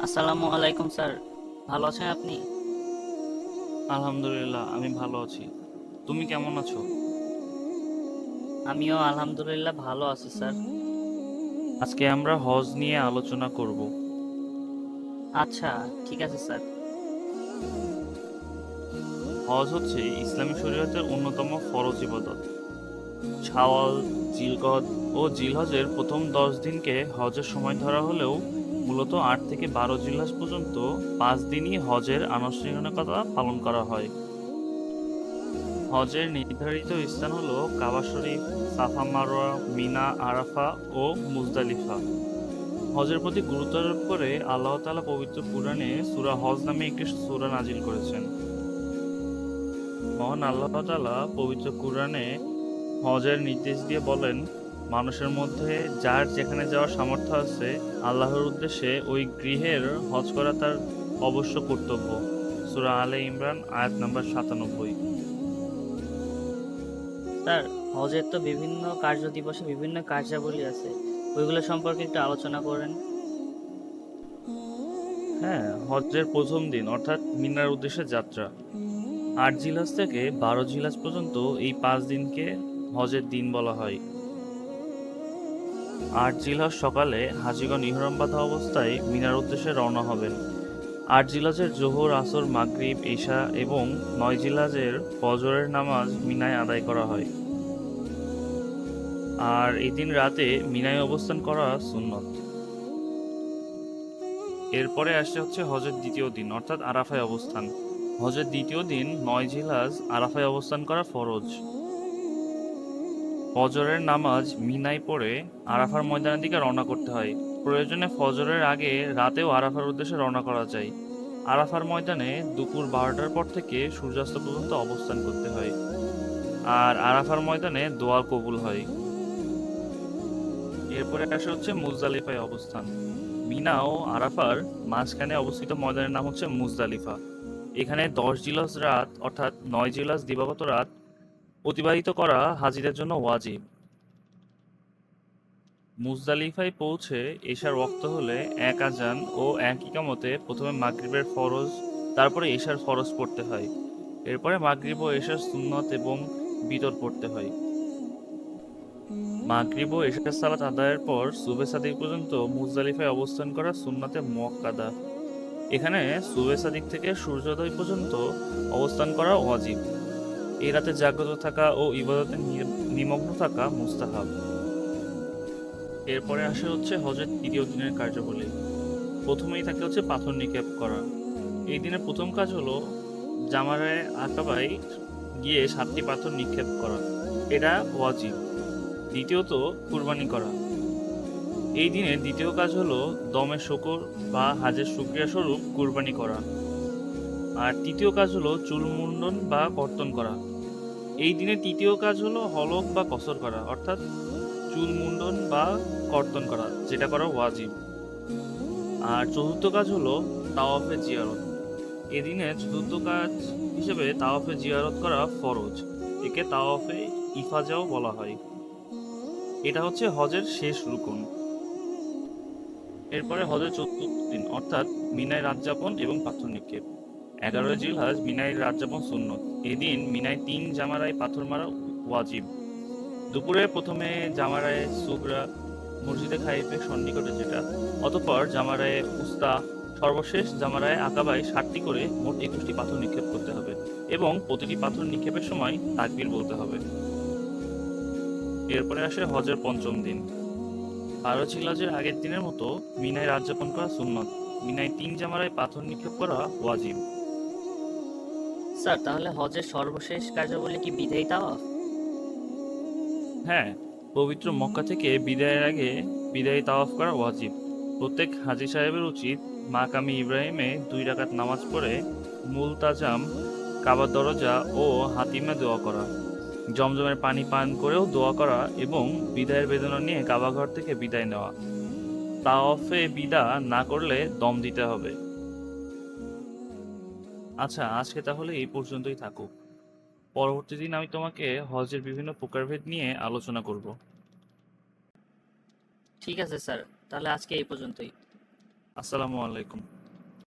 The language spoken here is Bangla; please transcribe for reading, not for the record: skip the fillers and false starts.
আসসালামু আলাইকুম স্যার, ভালো আছেন আপনি? আলহামদুলিল্লাহ, আমি ভালো আছি। তুমি কেমন আছো? আমিও আলহামদুলিল্লাহ ভালো আছি স্যার। আজকে আমরা হজ নিয়ে আলোচনা করব। আচ্ছা, ঠিক আছে স্যার। হজ হচ্ছে ইসলামী শরীয়তের অন্যতম ফরজ ইবাদত। শাওয়াল, জিলকদ ও জিলহজের প্রথম 10 দিনকে হজের সময় ধরা হলেও মূলত 8 থেকে 12 জিলহজ পর্যন্ত 5 দিনই হজের আনুষ্ঠানিকতা পালন করা হয়। হজের নির্ধারিত স্থান হলো কাবা শরীফ, সাফা মারওয়া, মিনা, আরাফা ও মুজদালিফা। হজের প্রতি গুরুত্ব আরোপ করে আল্লাহ তাআলা পবিত্র কুরআনে সূরা হজ নামে একটি সূরা নাজিল করেছেন। মহান আল্লাহ তাআলা পবিত্র কুরআনে হজের নির্দেশ দিয়ে বলেন, মানুষের মধ্যে যার যেখানে যাওয়ার সামর্থ্য আছে, আল্লাহর উদ্দেশ্যে ওই গৃহের হজ করা তার অবশ্য কর্তব্য। সূরা আলে ইমরান আয়াত নাম্বার 97। স্যার, হজের তো বিভিন্ন কার্য দিবসে বিভিন্ন কার্যাবলী আছে, ওইগুলো সম্পর্কে একটু আলোচনা করেন। হ্যাঁ, হজের প্রথম দিন অর্থাৎ মিনার উদ্দেশ্যে যাত্রা। 8 জিলহজ থেকে 12 জিলহজ পর্যন্ত এই 5 দিনকে হজের দিন বলা হয়। 8 জিলহজ সকালে হাজীগণ ইহরাম বাঁধা অবস্থায় মিনার উদ্দেশ্যে রওনা হবেন। 8 জিলহজের জোহর, আসর, মাগরিব, ইশা এবং 9 জিলহজের ফজরের নামাজ মিনায় আদায় করা হয়। আর এদিন রাতে মিনায় অবস্থান করা সুন্নত। এরপরে আসছে হচ্ছে হজের দ্বিতীয় দিন অর্থাৎ আরাফায় অবস্থান। হজের দ্বিতীয় দিন 9 জিলহজ আরাফায় অবস্থান করা ফরজ। ফজরের নামাজ মিনায় পড়ে আরাফার ময়দানের দিকে রওনা করতে হয়। প্রয়োজনে ফজরের আগে রাতেও আরাফার উদ্দেশ্যে রওনা করা যায়। আরাফার ময়দানে দুপুর 12টার পর থেকে সূর্যাস্ত পর্যন্ত অবস্থান করতে হয়। আর আরাফার ময়দানে দোয়া কবুল হয়। এরপরে আসা হচ্ছে মুজদালিফায় অবস্থান। মিনা ও আরাফার মাঝখানে অবস্থিত ময়দানের নাম হচ্ছে মুজদালিফা। এখানে 10 জিলহজ রাত অর্থাৎ 9 জিলহজ দিবাগত রাত অতিবাহিত করা হাজিদের জন্য ওয়াজিব। মুজদালিফায় পৌঁছে এশার ওয়াক্ত হলে এক আজান ও এক ইকামতে প্রথমে মাগরিবের ফরজ, তারপরে এশার ফরজ পড়তে হয়। এরপরে মাগরিব ও এশার সুন্নত এবং বিতর পড়তে হয়। মাগরিব ও এশার সালাত আদায়ের পর সুবে সাদিক পর্যন্ত মুজদালিফায় অবস্থান করা সুন্নাতে মুয়াক্কাদা। এখানে সুবে সাদিক থেকে সূর্যোদয় পর্যন্ত অবস্থান করা ওয়াজিব। এই রাতে জাগ্রত থাকা ও ইবাদতে নিমগ্ন থাকা মুস্তাহাব। এরপরে আসে হচ্ছে হজের তৃতীয় দিনের কার্যাবলী। প্রথমেই থাকে হচ্ছে পাথর নিক্ষেপ করা। এই দিনের প্রথম কাজ হলো জামারায়ে আকাবায় গিয়ে 7টি পাথর নিক্ষেপ করা। এটা ওয়াজিব। দ্বিতীয়ত কুরবানি করা। এই দিনের দ্বিতীয় কাজ হলো দমে শকর বা হাজের শুকরিয়া স্বরূপ কুরবানি করা। আর তৃতীয় কাজ হলো চুল মুন্ডন বা কর্তন করা। এই দিনের তৃতীয় কাজ হলো হলক বা কসর করা, অর্থাৎ চুল মুন্ডন বা কর্তন করা, যেটা করা ওয়াজিব। আর চতুর্থ কাজ হলো তাওয়াফে জিয়ারত। এদিনে চতুর্থ কাজ হিসেবে তাওয়াফে জিয়ারত করা ফরজ। একে তাওয়াফে ইফাজাও বলা হয়। এটা হচ্ছে হজের শেষ রুকন। এরপরে হজের চতুর্থ দিন অর্থাৎ মিনায় রাত যাপন এবং পাথর নিক্ষেপ। 11 জিলহজ মিনায় রাত যাপন সুন্নত। এদিন মিনায় 3 জামারায় পাথর মারা ওয়াজিব। দুপুরে প্রথমে জামারায়ে সুগরা, মসজিদে খাইফের সন্নিকটে যেটা, অতঃপর জামারায়ে উস্তা, সর্বশেষ জামারায়ে আকাবায় 7টি করে মোট 21টি পাথর নিক্ষেপ করতে হবে এবং প্রতিটি পাথর নিক্ষেপের সময় তাকবীর বলতে হবে। এরপরে আসে হজের পঞ্চম দিন। 12 জিলহজের আগের দিনের মতো মিনায় রাত যাপন করা সুন্নত। মিনায় 3 জামারায় পাথর নিক্ষেপ করা ওয়াজিব। স্যার, তাহলে হজের সর্বশেষ কার্যাবলী কি বিদায়ী তাওয়াফ? হ্যাঁ, পবিত্র মক্কা থেকে বিদায়ের আগে বিদায়ী তাওয়াফ করা ওয়াজিব। প্রত্যেক হাজী সাহেবের উচিত মাকামি ইব্রাহিমে 2 রাকাত নামাজ পড়ে মুলতাজাম, কাবার দরজা ও হাতিমে দোয়া করা, জমজমের পানি পান করেও দোয়া করা এবং বিদায়ের বেদনা নিয়ে কাবাঘর থেকে বিদায় নেওয়া। তাওয়াফে বিদা না করলে দম দিতে হবে। আচ্ছা, আজকে তাহলে এই পর্যন্তই থাকুক। পরবর্তী দিন আমি তোমাকে হজের বিভিন্ন প্রকারভেদ নিয়ে আলোচনা করব। ঠিক আছে স্যার, তাহলে আজকে এই পর্যন্তই। আসসালামু আলাইকুম।